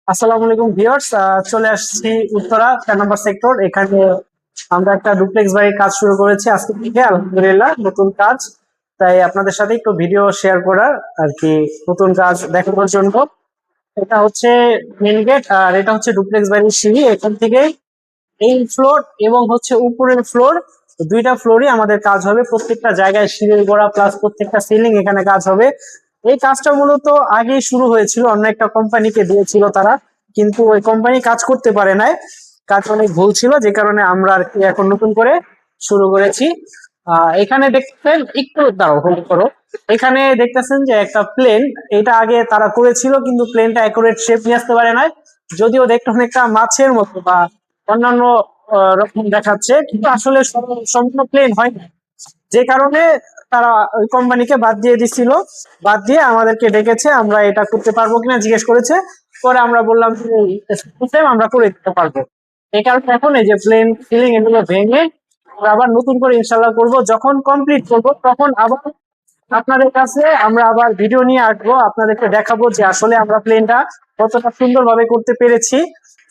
আসসালামু আলাইকুম ভিউয়ার্স, চলে আসছি উত্তরা 4 নম্বর সেক্টর। এখানে আমরা একটা ডুপ্লেক্স বাড়ির কাজ শুরু করেছি আজকে থেকে, আলহামদুলিল্লাহ নতুন কাজ। তাই আপনাদের সাথে একটু ভিডিও শেয়ার করার আর কি, নতুন কাজ দেখানোর জন্য। এটা হচ্ছে মেন গেট, আর এটা হচ্ছে ডুপ্লেক্স বাড়ির সিঁড়ি। এখান থেকে এই ফ্লোর এবং হচ্ছে উপরের ফ্লোর, দুইটা ফ্লোরই আমাদের কাজ হবে। প্রত্যেকটা জায়গায় সিঁড়ির গোড়া প্লাস প্রত্যেকটা সিলিং এখানে কাজ হবে। এই কাজটা মূলত আগেই শুরু হয়েছিল, অন্য একটা কোম্পানিকে দিয়েছিল তারা, কিন্তু ওই কোম্পানি কাজ করতে পারে নাই। কাজ অনেক ভুল ছিল, যে কারণে আমরা আর কি এখন নতুন করে শুরু করেছি। এখানে দেখতেছেন, একটু দাঁড়াও হোল্ড করো। এখানে দেখতেছেন যে একটা প্লেন, এটা আগে তারা করেছিল কিন্তু প্লেনটা অ্যাকুরেট শেপ নিয়ে আসতে পারে নাই। যদিও দেখতে অনেকটা মাছের মতো বা অন্যান্য রকম দেখাচ্ছে, কিন্তু আসলে সম্পূর্ণ প্লেন হয় না। যে কারণে তারা ওই কোম্পানিকে বাদ দিয়ে দিছিল। বাদ দিয়ে আমাদেরকে ডেকেছে, আমরা এটা করতে পারবো কিনা জিজ্ঞেস করেছে। পরে আমরা বললাম যে আমরা করে দিতে পারবো। এই কারণে এখন এই যে প্লেন সিলিং এগুলো ভেঙে আমরা আবার নতুন করে ইনশাল্লাহ করব। যখন কমপ্লিট করব তখন আবার আপনাদের কাছে আমরা আবার ভিডিও নিয়ে আসবো, আপনাদেরকে দেখাবো যে আসলে আমরা প্লেনটা কতটা সুন্দরভাবে করতে পেরেছি।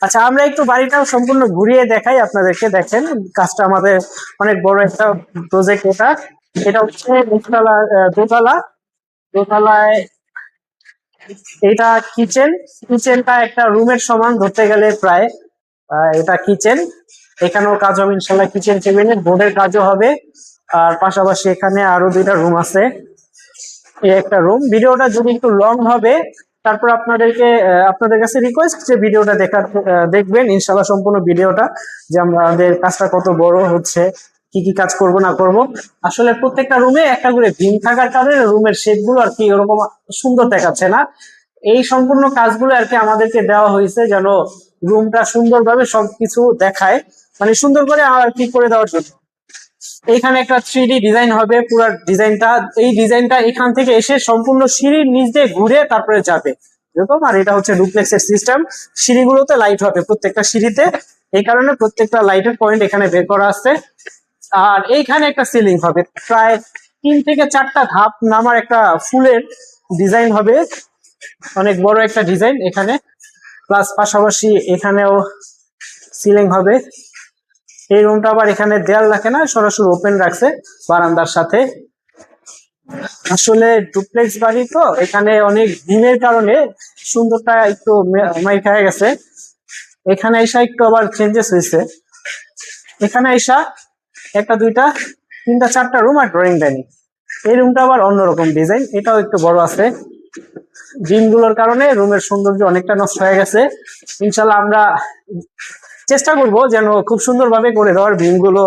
আচ্ছা, আমরা একটু বাড়িটা সম্পূর্ণ ঘুরিয়ে দেখাই আপনাদেরকে। দেখেন, কাজটা আমাদের অনেক বড় একটা প্রজেক্ট। এটা এটা হচ্ছে দোতলা। দোতলা, দোতলায় এটা কিচেন। কিচেনটা একটা রুমের সমান ধরতে গেলে প্রায়। এটা কিচেন, এখানেও কাজ হবে ইনশাল্লাহ। কিচেন টেবিলের বোর্ডের কাজও হবে। আর পাশাপাশি এখানে আরো দুইটা রুম আছে। এই একটা রুম। ভিডিওটা যদি একটু লং হবে, তারপর আপনাদের কাছে রিকোয়েস্ট যে ভিডিওটা দেখবেন ইনশাল্লাহ সম্পূর্ণ ভিডিওটা, যে আমাদের কাজটা কত বড় হচ্ছে, কি কি কাজ করব না করব। আসলে প্রত্যেকটা রুমে একটা করে ভিম থাকার কারণে রুমের শেপ গুলো আর কি ওরকম সুন্দর দেখাচ্ছে না। এই সম্পূর্ণ কাজগুলো আর কি আমাদেরকে দেওয়া হয়েছে, যেন রুমটা সুন্দরভাবে সবকিছু দেখায়, মানে সুন্দর করে আর কি করে দেওয়ার জন্য। এইখানে একটা 3D ডিজাইন হবে পুরো ডিজাইনটা। এই ডিজাইনটা এখান থেকে এসে সম্পূর্ণ সিঁড়ির নিচ দিয়ে ঘুরে তারপরে যাবে এরকম। আর এটা হচ্ছে ডুপ্লেক্সের সিস্টেম। সিঁড়িগুলোতে লাইট হবে প্রত্যেকটা সিঁড়িতে, এই কারণে প্রত্যেকটা লাইটের পয়েন্ট এখানে বের করা আছে। আর এইখানে একটা সিলিং হবে, প্রায় 3 থেকে 4টা ধাপ নামার একটা ফুলের ডিজাইন হবে। অনেক বড় একটা ডিজাইন এখানে। প্লাস পাশাপাশি এখানেও সিলিং হবে। এই রুমটা আবার এখানে দেয়াল রাখে না, সরাসরি ওপেন রাখছে বারান্দার সাথে। আসলে ডুপ্লেক্স বাড়ি তো, এখানে অনেক দিনের কারণে সুন্দরটা একটু মাই খেয়ে গেছে। এখানে এসা একটু আবার চেঞ্জেস হয়েছে। এখানে এসা একটা, দুইটা, 3টা, 4টা রুম আর ড্রয়িং ডাইনিং। এই রুমটা আবার অন্যরকম ডিজাইন, এটাও একটু বড় আছে। জিম গুলোর কারণে রুমের সৌন্দর্য অনেকটা নষ্ট হয়ে গেছে। ইনশাল্লাহ আমরা চেষ্টা করব যেন খুব সুন্দরভাবে করে দেওয়ার, বিম গুলো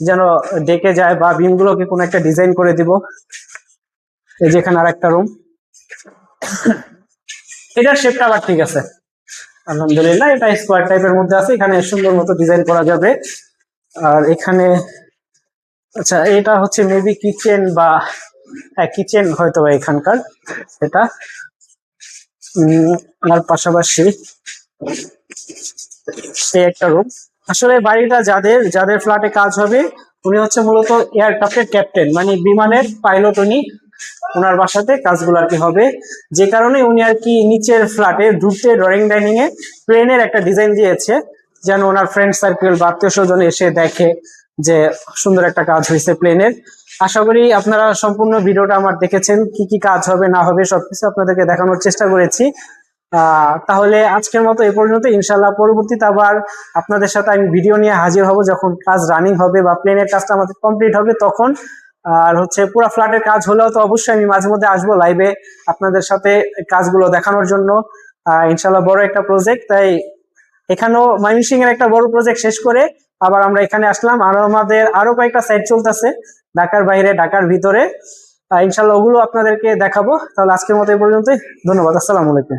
যেন ডেকে যায় বা বিম গুলোকে কোনো একটা ডিজাইন করে দিব। এই যে এখানে আর একটা রুম, এটার শেপটা আবার ঠিক আছে আলহামদুলিল্লাহ। এটা স্কোয়ার টাইপের মধ্যে আছে, এখানে সুন্দর মতো ডিজাইন করা যাবে। আর এখানে আচ্ছা, এটা হচ্ছে মেবি কিচেন বা হ্যাঁ কিচেন হয়তো বা এখানকার এটা। আর পাশাপাশি এই একটা রুম। আসলে বাড়িটা যাদের যাদের ফ্ল্যাটে কাজ হবে, উনি হচ্ছে মূলত এয়ারক্রাফটের ক্যাপ্টেন, মানে বিমানের পাইলট উনি। ওনার বাসাতে কাজগুলো আর কি হবে, যে কারণে উনি আর কি নিচের ফ্ল্যাটে ঢুকতে ড্রয়িং ডাইনিং এ প্লেনের একটা ডিজাইন দিয়েছে, যেন ওনার ফ্রেন্ড সার্কেল বা আত্মীয় স্বজন এসে দেখে যে সুন্দর একটা কাজ হয়েছে প্লেনের। আশা করি আপনারা সম্পূর্ণ ভিডিওটা আমার দেখেছেন, কি কি কাজ হবে না হবে সবকিছু আপনাদেরকে দেখানোর চেষ্টা করেছি। তাহলে আজকের মতো এই পর্যন্ত। ইনশাল্লাহ পরবর্তীতে আবার আপনাদের সাথে আমি ভিডিও নিয়ে হাজির হব, যখন কাজ রানিং হবে বা প্লেনের কাজটা আমাদের কমপ্লিট হবে তখন। আর হচ্ছে পুরো ফ্ল্যাটের কাজ হলেও তো অবশ্যই আমি মাঝে মধ্যে আসবো লাইভে আপনাদের সাথে কাজগুলো দেখানোর জন্য। ইনশাল্লাহ বড় একটা প্রজেক্ট, তাই এখানেও ময়মনসিং এর একটা বড় প্রজেক্ট শেষ করে আবার আমরা এখানে আসলাম। আর আমাদের আরো কয়েকটা সাইট চলতেছে ঢাকার বাইরে, ঢাকার ভিতরে। ইনশাল্লাহ ওগুলো আপনাদেরকে দেখাবো। তাহলে আজকের মতো এই পর্যন্তই। ধন্যবাদ, আসসালামু আলাইকুম।